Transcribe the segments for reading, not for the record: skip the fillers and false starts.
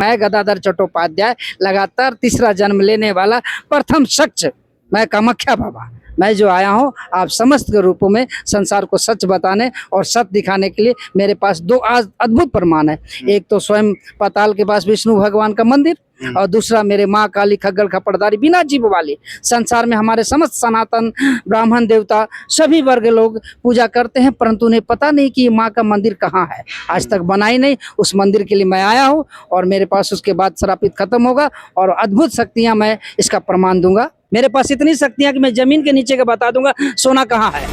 मैं गदाधर चट्टोपाध्याय लगातार तीसरा जन्म लेने वाला प्रथम शख्स, मैं कामाख्या बाबा, मैं जो आया हूँ आप समस्त के रूपों में संसार को सच बताने और सत्य दिखाने के लिए। मेरे पास दो आज अद्भुत प्रमाण है। एक तो स्वयं पाताल के पास विष्णु भगवान का मंदिर और दूसरा मेरे माँ काली खग्गल खपड़धारी बिना जीभ वाली। संसार में हमारे समस्त सनातन ब्राह्मण देवता सभी वर्ग लोग पूजा करते हैं, परंतु उन्हें पता नहीं कि माँ का मंदिर कहाँ है। आज तक बनाई नहीं, उस मंदिर के लिए मैं आया हूँ और मेरे पास उसके बाद श्रापित खत्म होगा और अद्भुत शक्तियाँ मैं इसका प्रमाण दूंगा। मेरे पास इतनी शक्तियाँ कि मैं जमीन के नीचे का बता दूंगा सोना कहाँ है।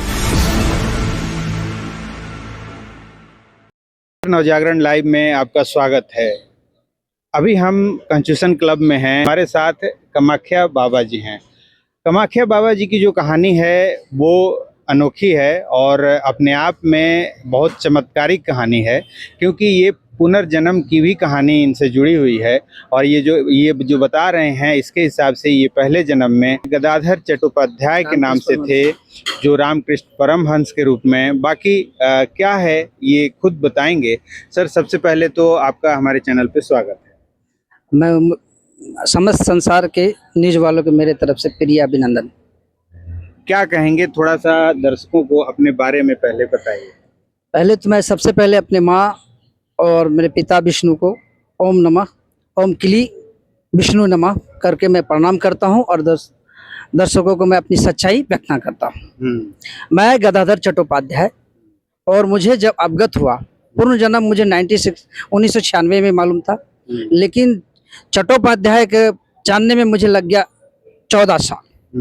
नवजागरण लाइव में आपका स्वागत है। अभी हम कंफ्यूशन क्लब में हैं। हमारे साथ कामाख्या बाबा जी हैं। कामाख्या बाबा जी की जो कहानी है वो अनोखी है और अपने आप में बहुत चमत्कारिक कहानी है, क्योंकि ये पुनर्जन्म की भी कहानी इनसे जुड़ी हुई है। और ये जो बता रहे हैं, इसके हिसाब से ये पहले जन्म में गदाधर चट्टोपाध्याय के नाम से थे, जो रामकृष्ण परमहंस के रूप में। बाकी क्या है ये खुद बताएंगे। सर, सबसे पहले तो आपका हमारे चैनल पे स्वागत है। मैं समस्त संसार के न्यूज वालों के मेरे तरफ से प्रिय अभिनंदन। क्या कहेंगे, थोड़ा सा दर्शकों को अपने बारे में पहले बताइए। पहले तो मैं सबसे पहले अपने माँ और मेरे पिता विष्णु को ओम नमः ओम किली विष्णु नमः करके मैं प्रणाम करता हूँ और दर्शकों को मैं अपनी सच्चाई व्यक्त करता हूँ। मैं गदाधर चट्टोपाध्याय, और मुझे जब अवगत हुआ, पूर्ण जन्म मुझे 1996 में मालूम था, लेकिन चट्टोपाध्याय के जानने में मुझे लग गया 14 साल।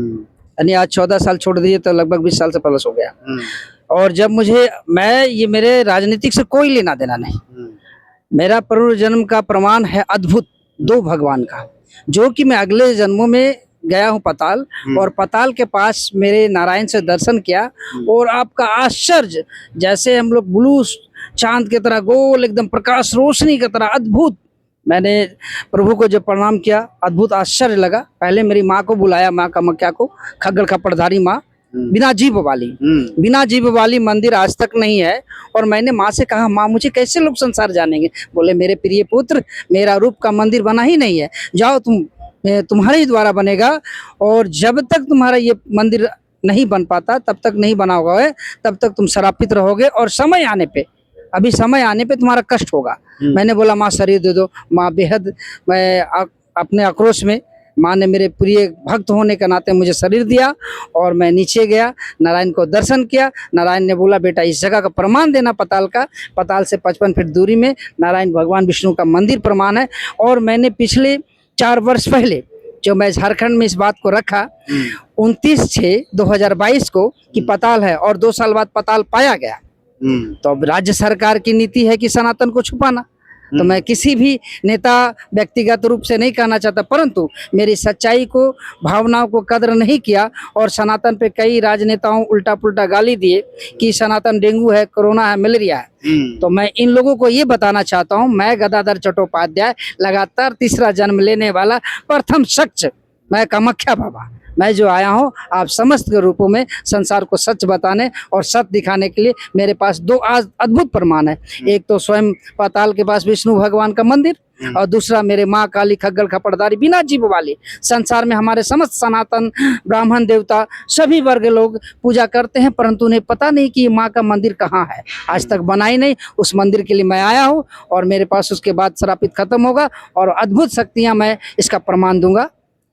यानी आज 14 साल छोड़ दिए तो लगभग 20 साल से प्लस हो गया। और जब ये मेरे राजनीतिक से कोई लेना देना नहीं। मेरा पूर्व जन्म का प्रमाण है अद्भुत दो भगवान का, जो कि मैं अगले जन्मों में गया हूँ पाताल, और पाताल के पास मेरे नारायण से दर्शन किया। और आपका आश्चर्य, जैसे हम लोग ब्लू चांद की तरह गोल एकदम प्रकाश रोशनी की तरह अद्भुत, मैंने प्रभु को जब प्रणाम किया अद्भुत आश्चर्य लगा। पहले मेरी माँ को बुलाया, माँ कामाख्या को, खग्गल खपड़धारी माँ, बिना जीभ वाली मंदिर आज तक नहीं है। और मैंने माँ से कहा, माँ मुझे कैसे लोग संसार जानेंगे। बोले, मेरे प्रिय पुत्र, मेरा रूप का मंदिर बना ही नहीं है, जाओ तुम्हारे ही द्वारा बनेगा। और जब तक तुम्हारा ये मंदिर नहीं बन पाता, तब तक नहीं बना होगा, तब तक तुम श्रापित रहोगे और समय आने पे तुम्हारा कष्ट होगा। मैंने बोला, माँ शरीर दे दो। माँ बेहद, मैं अपने आक्रोश में, माँ ने मेरे प्रिय भक्त होने के नाते मुझे शरीर दिया और मैं नीचे गया, नारायण को दर्शन किया। नारायण ने बोला, बेटा इस जगह का प्रमाण देना पाताल का। पाताल से 55 फीट दूरी में नारायण भगवान विष्णु का मंदिर प्रमाण है। और मैंने पिछले 4 वर्ष पहले जो मैं झारखंड में इस बात को रखा 29/6/2022 को कि पाताल है, और 2 साल बाद पाताल पाया गया। तो अब राज्य सरकार की नीति है कि सनातन को छुपाना। तो मैं किसी भी नेता व्यक्तिगत रूप से नहीं कहना चाहता, परंतु मेरी सच्चाई को, भावनाओं को कदर नहीं किया और सनातन पे कई राजनेताओं उल्टा पुल्टा गाली दिए कि सनातन डेंगू है, कोरोना है, मलेरिया है। तो मैं इन लोगों को ये बताना चाहता हूँ, मैं गदाधर चट्टोपाध्याय लगातार तीसरा जन्म लेने वाला प्रथम शख्स, मैं कामाख्या बाबा, मैं जो आया हूँ आप समस्त के रूपों में संसार को सच बताने और सत्य दिखाने के लिए। मेरे पास दो आज अद्भुत प्रमाण है। एक तो स्वयं पाताल के पास विष्णु भगवान का मंदिर और दूसरा मेरे माँ काली खग्गल खपड़धारी बिना जीभ वाली। संसार में हमारे समस्त सनातन ब्राह्मण देवता सभी वर्ग लोग पूजा करते हैं, परंतु उन्हें पता नहीं कि माँ का मंदिर कहाँ है। आज तक बनाई नहीं, उस मंदिर के लिए मैं आया हूँ और मेरे पास उसके बाद श्रापित खत्म होगा और अद्भुत शक्तियाँ मैं इसका प्रमाण दूंगा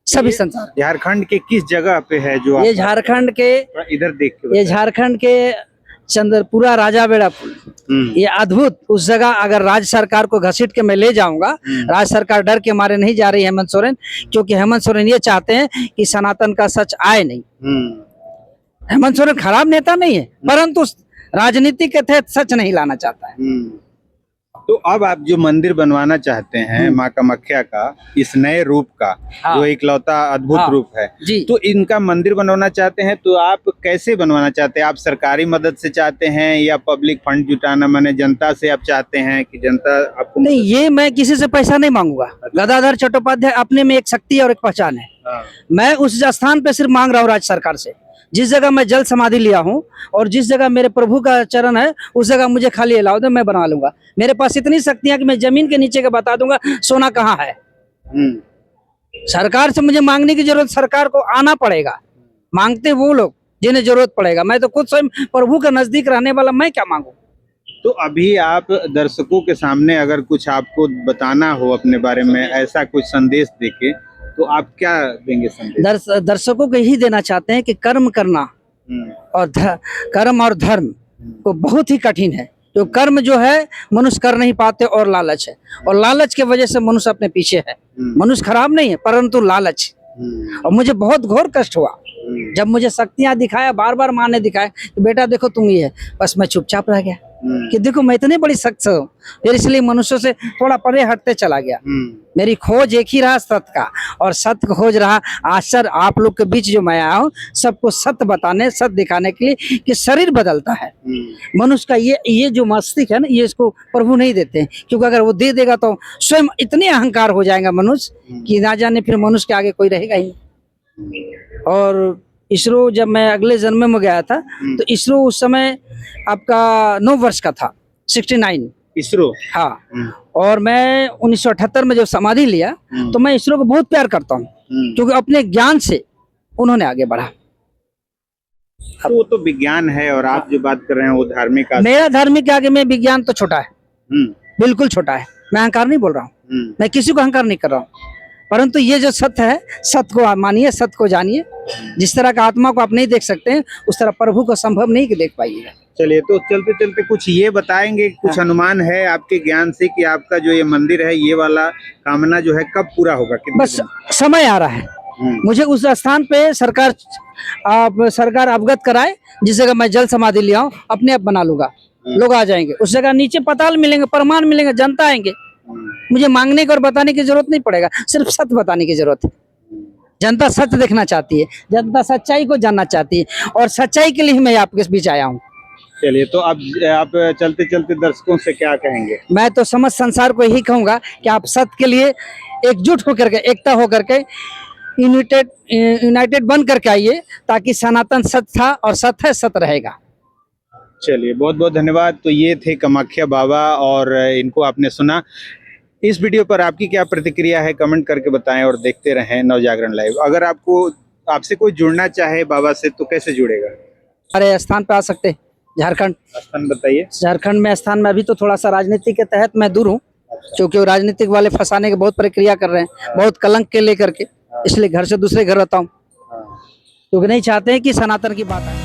सभी संसार। झारखंड के किस जगह पे है जो ये झारखंड के, इधर देख के ये झारखंड के चंद्रपुरा राजाबेड़ा पुल, ये अद्भुत उस जगह अगर राज्य सरकार को घसीट के मैं ले जाऊंगा। राज्य सरकार डर के मारे नहीं जा रही हेमंत सोरेन, क्योंकि हेमंत सोरेन ये चाहते हैं कि सनातन का सच आए नहीं। हेमंत सोरेन खराब नेता नहीं है, परंतु राजनीति के तहत सच नहीं लाना चाहता है। तो अब आप जो मंदिर बनवाना चाहते हैं माँ कामाख्या का, इस नए रूप का, जो इकलौता अद्भुत रूप है, तो इनका मंदिर बनवाना चाहते हैं, तो आप कैसे बनवाना चाहते हैं? आप सरकारी मदद से चाहते हैं या पब्लिक फंड जुटाना, माने जनता से आप चाहते हैं कि जनता आपको? नहीं, ये मैं किसी से पैसा नहीं मांगूंगा। गदाधर चट्टोपाध्याय अपने में एक शक्ति और एक पहचान है। मैं उस स्थान पे सिर्फ मांग रहा हूँ राज्य सरकार से, जिस जगह मैं जल समाधि लिया हूँ और जिस जगह मेरे प्रभु का चरण है उस जगह मुझे खाली अलाउ दो, मैं बना लूंगा। मेरे पास इतनी शक्तियां कि मैं जमीन के नीचे का बता दूंगा सोना कहाँ है। सरकार से मुझे मांगने की जरूरत, सरकार को आना पड़ेगा। मांगते वो लोग जिन्हें जरूरत पड़ेगा। मैं तो खुद स्वयं प्रभु के नजदीक रहने वाला, मैं क्या मांगू। तो अभी आप दर्शकों के सामने अगर कुछ आपको बताना हो अपने बारे में, ऐसा कुछ संदेश देके, तो आप क्या देंगे संदेश? दर्शकों को यही देना चाहते हैं कि कर्म करना और कर्म और धर्म को बहुत ही कठिन है। जो कर्म जो है मनुष्य कर नहीं पाते और लालच है, और लालच की वजह से मनुष्य अपने पीछे है। मनुष्य खराब नहीं है परंतु लालच। और मुझे बहुत घोर कष्ट हुआ जब मुझे शक्तियां दिखाया, बार बार माँ ने दिखाया कि बेटा देखो तुम ही है। बस मैं चुपचाप रह गया कि देखो मैं इतनी बड़ी शख्स हूँ। फिर इसलिए मनुष्यों से थोड़ा परे हटते चला गया। मेरी खोज एक ही रहा सत्य का, और सत्य खोज रहा आज सर आप लोग के बीच जो मैं आया हूँ सबको सत्य बताने, सत्य दिखाने के लिए कि शरीर बदलता है मनुष्य का। ये जो मस्तिष्क है ना, ये इसको प्रभु नहीं देते हैं, क्योंकि अगर वो दे देगा तो स्वयं इतने अहंकार हो जाएगा मनुष्य कि ना जाने फिर मनुष्य के आगे कोई रहेगा ही। और इसरो जब मैं अगले जन्म में गया था तो इसरो उस समय आपका 9 वर्ष का था, 69 इसरो। हाँ। और मैं 1978 में जब समाधि लिया तो मैं इसरो को बहुत प्यार करता हूँ, क्योंकि अपने ज्ञान से उन्होंने आगे बढ़ा। तो वो तो विज्ञान है और आप जो बात कर रहे हैं वो धार्मिक। मेरा धार्मिक के आगे में विज्ञान तो छोटा है, बिल्कुल छोटा है। मैं अहंकार नहीं बोल रहा हूँ, मैं किसी को अहंकार नहीं कर रहा हूँ, परंतु ये जो सत्य है, सत्य को मानिए, सत्य को जानिए। जिस तरह का आत्मा को आप नहीं देख सकते हैं उस तरह प्रभु को संभव नहीं कि देख पाइएगा। चलिए, तो चलते चलते कुछ ये बताएंगे, कुछ अनुमान है आपके ज्ञान से कि आपका जो ये मंदिर है, ये वाला कामना जो है कब पूरा होगा? बस समय आ रहा है, मुझे उस स्थान पे सरकार अवगत कराए जिस जगह मैं जल समाधि लिया हूँ, अपने आप बना लूंगा। लोग आ जाएंगे उस जगह, नीचे पताल मिलेंगे, प्रमाण मिलेंगे, जनता आएंगे। मुझे मांगने का और बताने की जरूरत नहीं पड़ेगा, सिर्फ सत्य बताने की जरूरत है। जनता सत्य देखना चाहती है, जनता सच्चाई को जानना चाहती है, और सच्चाई के लिए मैं आपके बीच आया हूँ। चलिए, तो अब आप चलते चलते दर्शकों से क्या कहेंगे? मैं तो समस्त संसार को यही कहूंगा कि आप सत्य के लिए एकजुट होकर के, एकता होकर के, यूनाइटेड बन करके आइए, ताकि सनातन सत्य था और सत्य है, सत्य रहेगा। चलिए, बहुत बहुत धन्यवाद। तो ये थे कामाख्या बाबा और इनको आपने सुना। इस वीडियो पर आपकी क्या प्रतिक्रिया है कमेंट करके बताएं और देखते रहें नवजागरण लाइव। अगर आपसे कोई जुड़ना चाहे बाबा से तो कैसे जुड़ेगा? हमारे स्थान पे आ सकते हैं, झारखंड। स्थान बताइए। झारखंड में स्थान में अभी तो थोड़ा सा राजनीति के तहत मैं दूर हूँ, क्योंकि वो राजनीतिक वाले फंसाने की बहुत प्रक्रिया कर रहे हैं, बहुत कलंक के लेकर के, इसलिए घर से दूसरे घर रहता हूँ, क्योंकि नहीं चाहते हैं कि सनातन की बात आए।